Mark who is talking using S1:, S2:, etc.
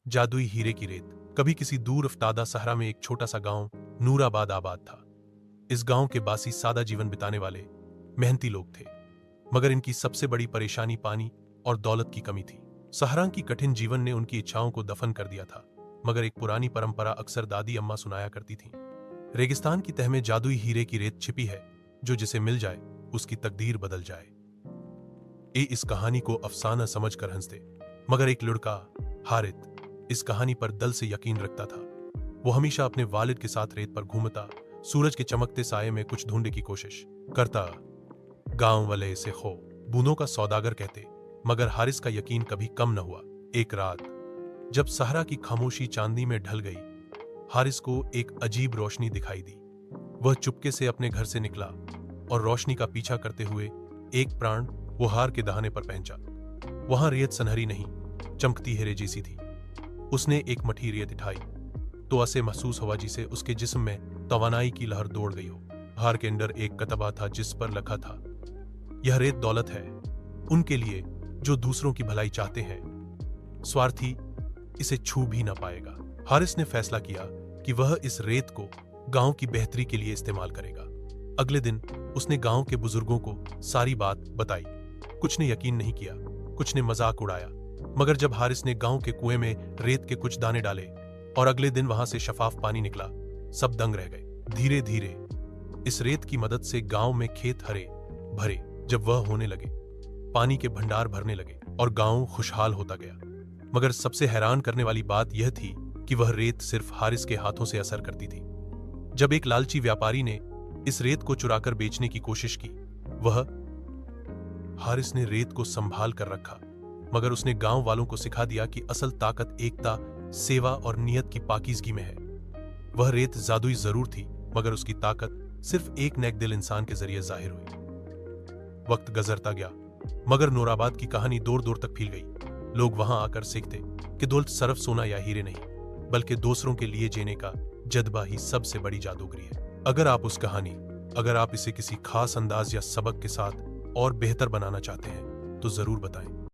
S1: जादुई हीरे की रेत। कभी किसी दूर अफ्तादा सहरा में एक छोटा सा गांव नूराबाद आबाद था। इस गांव के बासी सादा जीवन बिताने वाले मेहनती लोग थे, मगर इनकी सबसे बड़ी परेशानी पानी और दौलत की कमी थी। सहरा की कठिन जीवन ने उनकी इच्छाओं को दफन कर दिया था, मगर एक पुरानी परंपरा अक्सर दादी अम्मा सुनाया करती थी। रेगिस्तान की तह में जादुई हीरे की रेत छिपी है, जो जिसे मिल जाए उसकी तकदीर बदल जाए। ये इस कहानी को अफसाना समझकर हंसते, मगर एक लड़का हारित इस कहानी पर दिल से यकीन रखता था। वो हमेशा अपने वालिद के साथ रेत पर घूमता, सूरज के चमकते साये में कुछ ढूंढने की कोशिश करता। गांव वाले इसे खो बूंदों का सौदागर कहते, मगर हारिस का यकीन कभी कम न हुआ। एक रात जब सहरा की खामोशी चांदी में ढल गई, हारिस को एक अजीब रोशनी दिखाई दी। वह चुपके से अपने घर से निकला और रोशनी का पीछा करते हुए एक प्राण वो हार के दहाने पर पहुंचा। वहां रेत सनहरी नहीं, चमकती हीरे जैसी थी। उसने एक मठी रेत उठाई तो ऐसे महसूस हुआ जिसे उसके जिस्म में तवानाई की लहर दौड़ गई हो। हार के अंदर एक कतबा था जिस पर लिखा था, यह रेत दौलत है उनके लिए जो दूसरों की भलाई चाहते हैं, स्वार्थी इसे छू भी ना पाएगा। हारिस ने फैसला किया कि वह इस रेत को गांव की बेहतरी के लिए इस्तेमाल करेगा। अगले दिन उसने गांव के बुजुर्गों को सारी बात बताई। कुछ ने यकीन नहीं किया, कुछ ने मजाक उड़ाया, मगर जब हारिस ने गांव के कुएं में रेत के कुछ दाने डाले और अगले दिन वहां से शफाफ पानी निकला, सब दंग रह गए। धीरे धीरे इस रेत की मदद से गांव में खेत हरे भरे जब वह होने लगे, पानी के भंडार भरने लगे और गांव खुशहाल होता गया। मगर सबसे हैरान करने वाली बात यह थी कि वह रेत सिर्फ हारिस के हाथों से असर करती थी। जब एक लालची व्यापारी ने इस रेत को चुराकर बेचने की कोशिश की, हारिस ने रेत को संभाल कर रखा, मगर उसने गांव वालों को सिखा दिया कि असल ताकत एकता, सेवा और नियत की पाकीज़गी में है। वह रेत जादुई जरूर थी, मगर उसकी ताकत सिर्फ एक नेक दिल इंसान के जरिए जाहिर हुई। वक्त गुजरता गया, मगर नूराबाद की कहानी दूर दूर तक फैल गई। लोग वहां आकर सीखते कि दौलत सिर्फ सोना या हीरे नहीं, बल्कि दूसरों के लिए जीने का जज्बा ही सबसे बड़ी जादूगरी है। अगर आप इसे किसी खास अंदाज या सबक के साथ और बेहतर बनाना चाहते हैं तो जरूर बताएं।